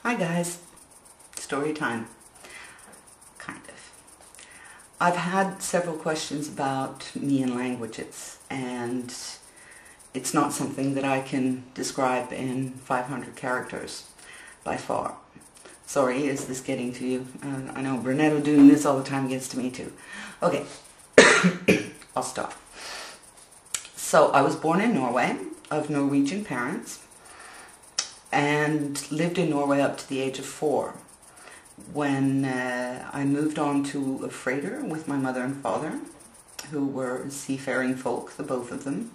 Hi guys, story time, kind of. I've had several questions about me and languages, and it's not something that I can describe in 500 characters by far. Sorry, is this getting to you? I know Brunetto doing this all the time gets to me too. Okay, I'll stop. So I was born in Norway of Norwegian parents, and lived in Norway up to the age of 4, when I moved on to a freighter with my mother and father, who were seafaring folk, the both of them.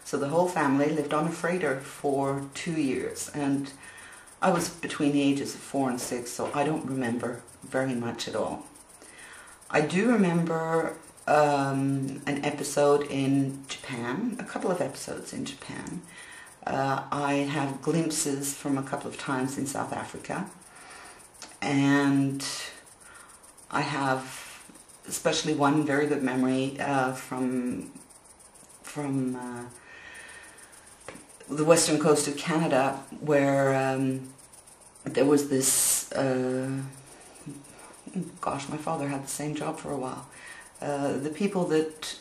So the whole family lived on a freighter for 2 years, and I was between the ages of 4 and 6, so I don't remember very much at all. I do remember an episode in Japan, a couple of episodes in Japan. I have glimpses from a couple of times in South Africa, and I have especially one very good memory from the western coast of Canada, where there was this, gosh, my father had the same job for a while. The people that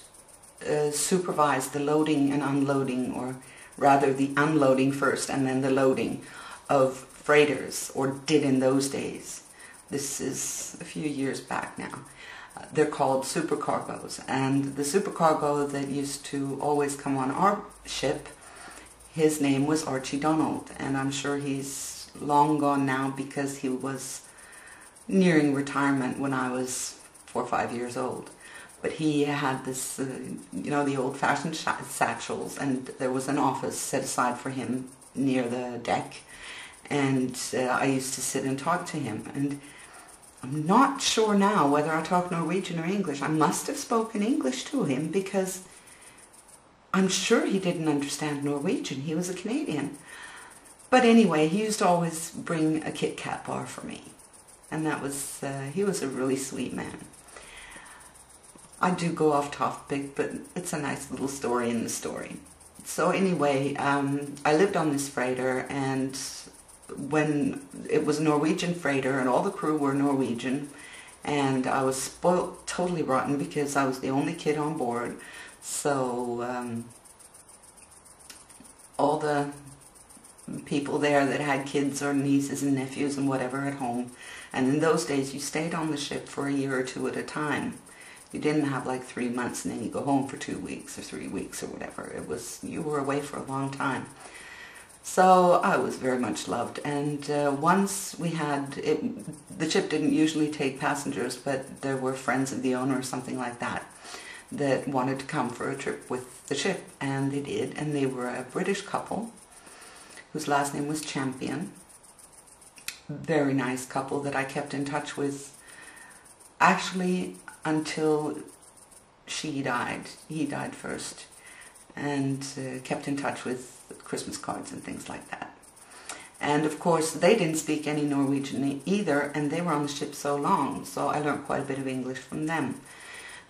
supervised the loading and unloading, or rather the unloading first and then the loading of freighters, or did in those days. This is a few years back now. They're called supercargos, and the supercargo that used to always come on our ship, his name was Archie Donald, and I'm sure he's long gone now because he was nearing retirement when I was 4 or 5 years old. But he had this, the old-fashioned satchels, and there was an office set aside for him near the deck, and I used to sit and talk to him. And I'm not sure now whether I talk Norwegian or English. I must have spoken English to him, because I'm sure he didn't understand Norwegian. He was a Canadian. But anyway, he used to always bring a Kit Kat bar for me, and that was, he was a really sweet man. I do go off topic, but it's a nice little story in the story. So anyway, I lived on this freighter, and when it was a Norwegian freighter and all the crew were Norwegian, and I was spoiled totally rotten because I was the only kid on board. So all the people there that had kids or nieces and nephews and whatever at home, and in those days you stayed on the ship for a year or two at a time. You didn't have like 3 months and then you go home for 2 weeks or 3 weeks or whatever. It was, you were away for a long time. So I was very much loved, and once we had, the ship didn't usually take passengers, but there were friends of the owner or something like that that wanted to come for a trip with the ship, and they did, and they were a British couple whose last name was Champion. Very nice couple that I kept in touch with, actually, until she died. He died first, and kept in touch with Christmas cards and things like that. And of course they didn't speak any Norwegian either, and they were on the ship so long, so I learned quite a bit of English from them.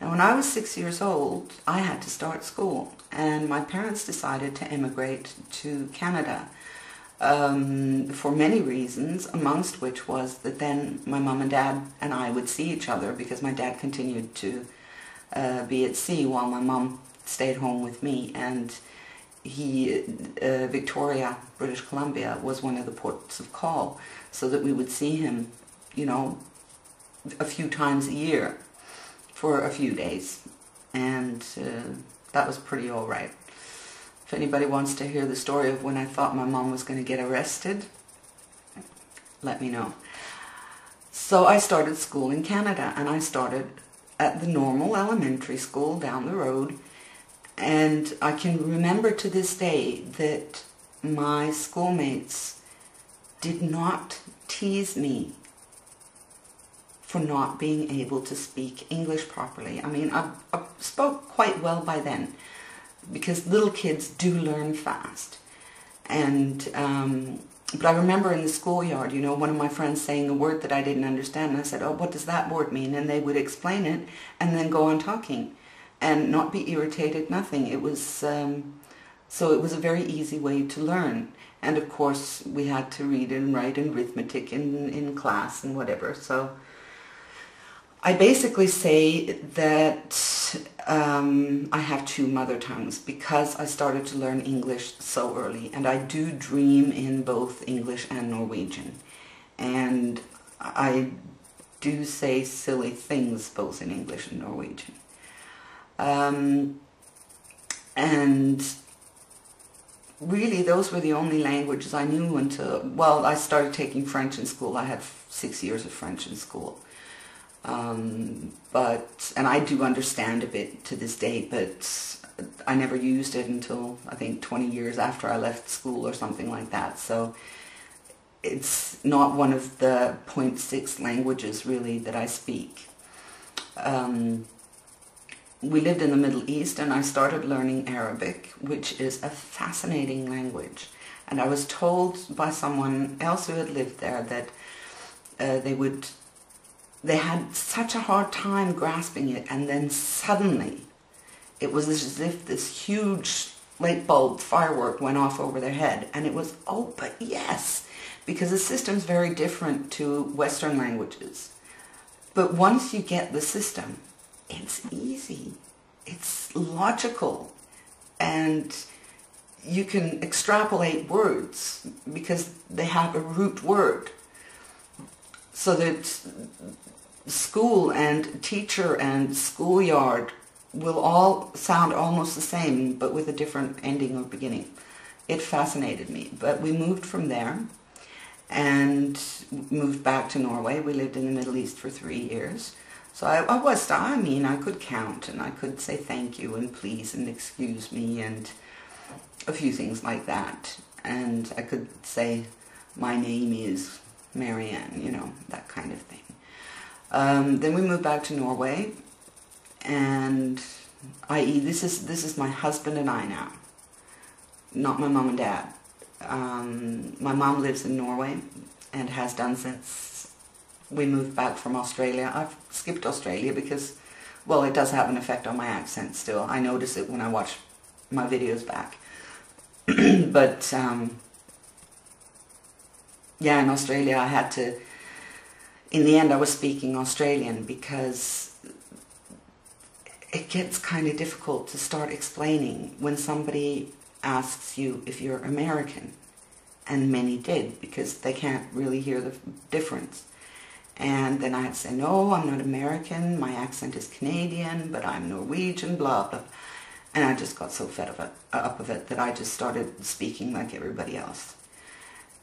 Now when I was 6 years old, I had to start school, and my parents decided to emigrate to Canada for many reasons, amongst which was that then my mum and dad and I would see each other, because my dad continued to be at sea while my mum stayed home with me, and Victoria, British Columbia, was one of the ports of call, so that we would see him, a few times a year for a few days, and that was pretty all right. If anybody wants to hear the story of when I thought my mom was going to get arrested, let me know. So I started school in Canada, and I started at the normal elementary school down the road, and I can remember to this day that my schoolmates did not tease me for not being able to speak English properly. I mean, I spoke quite well by then, because little kids do learn fast. And but I remember in the schoolyard, one of my friends saying a word that I didn't understand, and I said, "Oh, what does that word mean?" And they would explain it and then go on talking and not be irritated, nothing. It was so it was a very easy way to learn. And of course we had to read and write and arithmetic in class and whatever. So I basically say that I have two mother tongues because I started to learn English so early, and I do dream in both English and Norwegian. And I do say silly things both in English and Norwegian. And really those were the only languages I knew until, well, I started taking French in school. I had 6 years of French in school. And I do understand a bit to this day, but I never used it until I think 20 years after I left school or something like that. So it's not one of the 0.6 languages really that I speak. We lived in the Middle East, and I started learning Arabic, which is a fascinating language. And I was told by someone else who had lived there that they had such a hard time grasping it, and then suddenly it was as if this huge light bulb firework went off over their head, and it was, oh, but yes, because the system's very different to Western languages. But once you get the system, it's easy, it's logical, and you can extrapolate words because they have a root word. So that school and teacher and schoolyard will all sound almost the same, but with a different ending or beginning. It fascinated me. But we moved from there and moved back to Norway. We lived in the Middle East for 3 years. So I could count, and I could say thank you and please and excuse me and a few things like that. And I could say, my name is Marianne, you know, that kind of thing. Then we moved back to Norway, and i.e. this is my husband and I now, not my mom and dad. My mom lives in Norway and has done since we moved back from Australia. I've skipped Australia because, well, it does have an effect on my accent still. I notice it when I watch my videos back. But yeah, in Australia I had to, in the end I was speaking Australian because it gets kind of difficult to start explaining when somebody asks you if you're American, and many did because they can't really hear the difference. And then I had to say, no, I'm not American, my accent is Canadian, but I'm Norwegian, blah, blah. And I just got so fed up of it that I just started speaking like everybody else.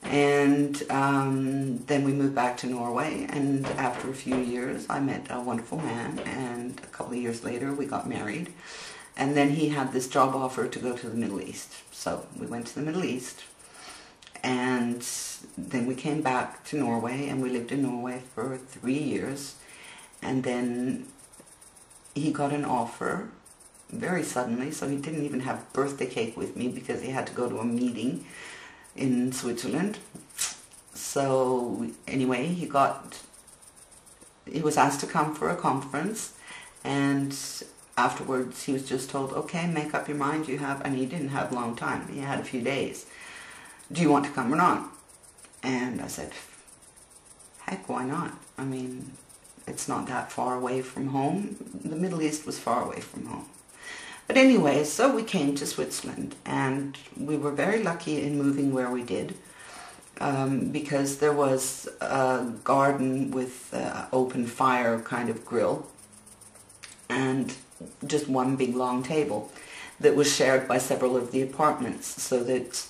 And then we moved back to Norway, and after a few years I met a wonderful man, and a couple of years later we got married. And then he had this job offer to go to the Middle East. So we went to the Middle East, and then we came back to Norway, and we lived in Norway for 3 years. And then he got an offer very suddenly, so he didn't even have birthday cake with me because he had to go to a meeting in Switzerland. So anyway, he was asked to come for a conference, and afterwards he was just told, okay, make up your mind, and he didn't have a long time, he had a few days. Do you want to come or not? And I said, heck, why not? I mean, it's not that far away from home. The Middle East was far away from home. But anyway, so we came to Switzerland, and we were very lucky in moving where we did, because there was a garden with open fire kind of grill, and just one big long table that was shared by several of the apartments, so that,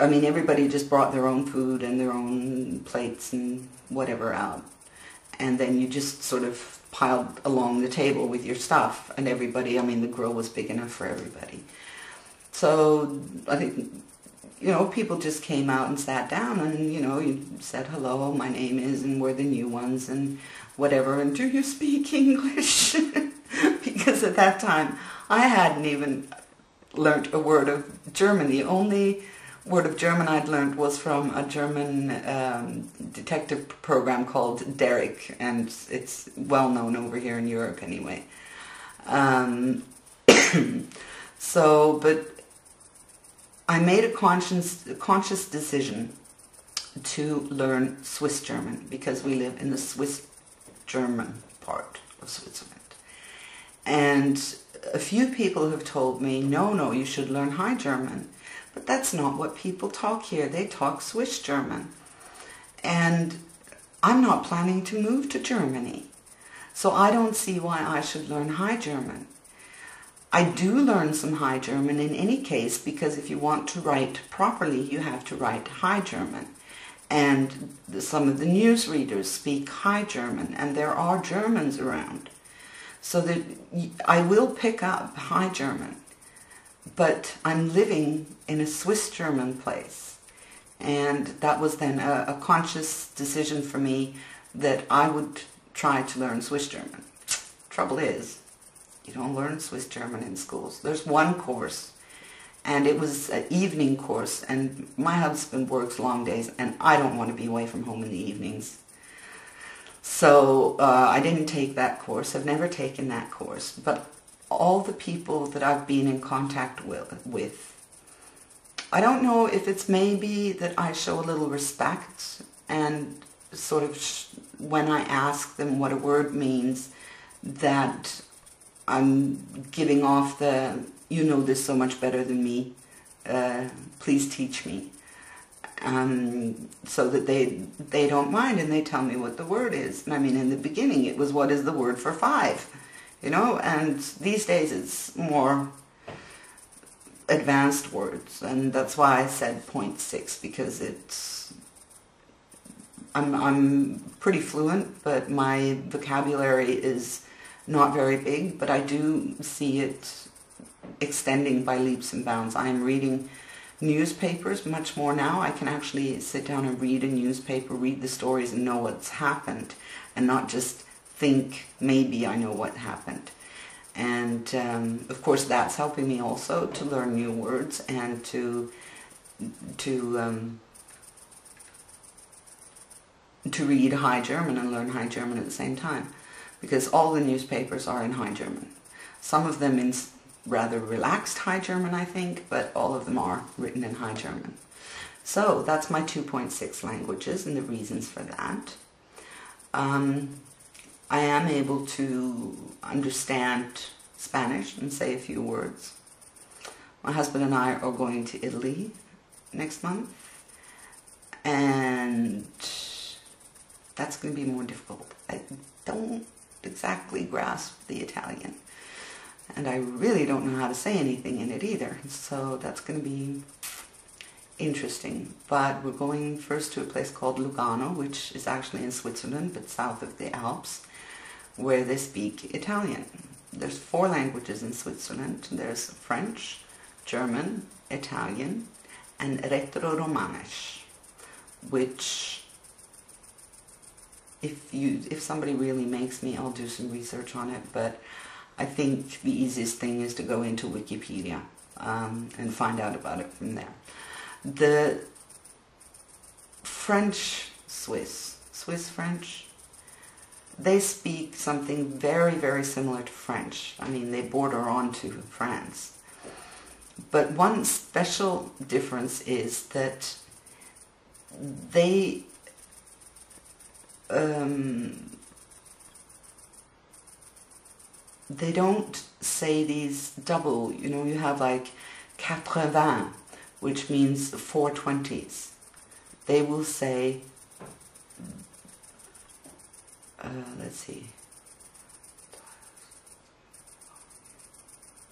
I mean, everybody just brought their own food and their own plates and whatever out. And then you just sort of piled along the table with your stuff, and everybody, I mean, the grill was big enough for everybody. So I think, you know, people just came out and sat down, and, you know, you said, hello, my name is, and we're the new ones, and whatever, and do you speak English? Because at that time, I hadn't even learnt a word of German. The only word of German I'd learned was from a German detective program called Derek, and it's well known over here in Europe anyway. But I made a conscious decision to learn Swiss German because we live in the Swiss German part of Switzerland. And a few people have told me, no, you should learn High German. But that's not what people talk here. They talk Swiss German. And I'm not planning to move to Germany. So I don't see why I should learn High German. I do learn some High German in any case, because if you want to write properly, you have to write High German. And some of the newsreaders speak High German, and there are Germans around. So that I will pick up High German, but I'm living in a Swiss German place. And that was then a conscious decision for me that I would try to learn Swiss German. Trouble is, you don't learn Swiss German in schools. There's one course, and it was an evening course, and my husband works long days, and I don't want to be away from home in the evenings. So I didn't take that course. I've never taken that course. But all the people that I've been in contact with, I don't know if it's maybe that I show a little respect, and sort of when I ask them what a word means, that I'm giving off the, you know this so much better than me, please teach me. So that they don't mind, and they tell me what the word is. And I mean, in the beginning it was, what is the word for 5? You know, and these days it's more advanced words, and that's why I said 0.6, because it's, I'm pretty fluent, but my vocabulary is not very big, but I do see it extending by leaps and bounds. I am reading newspapers much more now. I can actually sit down and read a newspaper, read the stories, and know what's happened, and not just think maybe I know what happened. And of course that's helping me also to learn new words and to read High German and learn High German at the same time, because all the newspapers are in High German. Some of them in rather relaxed High German, I think, but all of them are written in High German. So that's my 2.6 languages and the reasons for that. I am able to understand Spanish and say a few words. My husband and I are going to Italy next month, and that's going to be more difficult. I don't exactly grasp the Italian, and I really don't know how to say anything in it either, so that's going to be interesting. But we're going first to a place called Lugano, which is actually in Switzerland, but south of the Alps, where they speak Italian. There's 4 languages in Switzerland. There's French, German, Italian, and Romansch, which if somebody really makes me, I'll do some research on it, but I think the easiest thing is to go into Wikipedia and find out about it from there. The French Swiss French, they speak something very, very similar to French. I mean, they border on to France. But one special difference is that they don't say these double, you know, you have like 80, which means 420s. They will say, let's see,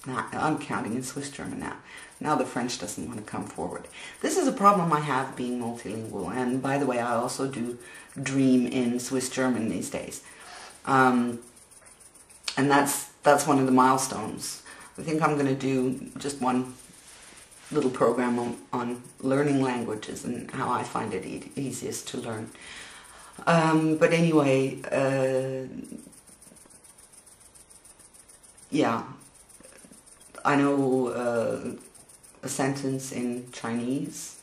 now, I'm counting in Swiss German now. Now the French doesn't want to come forward. This is a problem I have being multilingual, and by the way, I also do dream in Swiss German these days. And that's one of the milestones. I think I'm going to do just one little program on learning languages and how I find it easiest to learn. But anyway, yeah, I know a sentence in Chinese.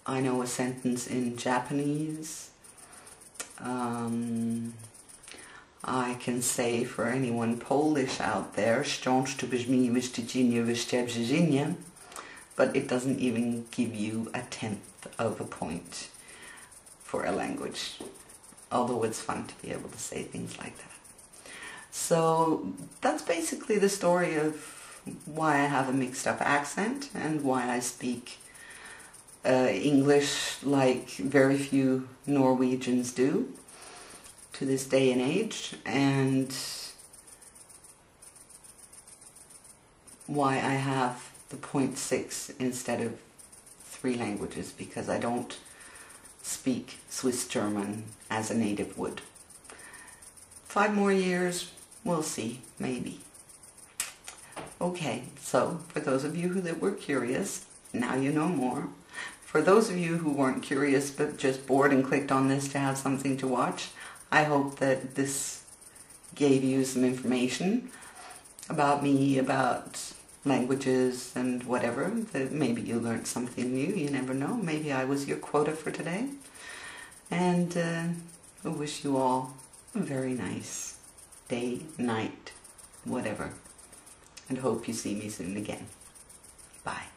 I know a sentence in Japanese. I can say for anyone Polish out there, but but it doesn't even give you a tenth of a point for a language, although it's fun to be able to say things like that. So that's basically the story of why I have a mixed up accent and why I speak English like very few Norwegians do to this day and age, and why I have the 0.6 instead of 3 languages, because I don't speak Swiss German as a native would. 5 more years, we'll see, maybe. Okay, so for those of you that were curious, now you know more. For those of you who weren't curious but just bored and clicked on this to have something to watch, I hope that this gave you some information about me, about languages and whatever, that maybe you learned something new, you never know. Maybe I was your quota for today. And I wish you all a very nice day, night, whatever. And hope you see me soon again. Bye.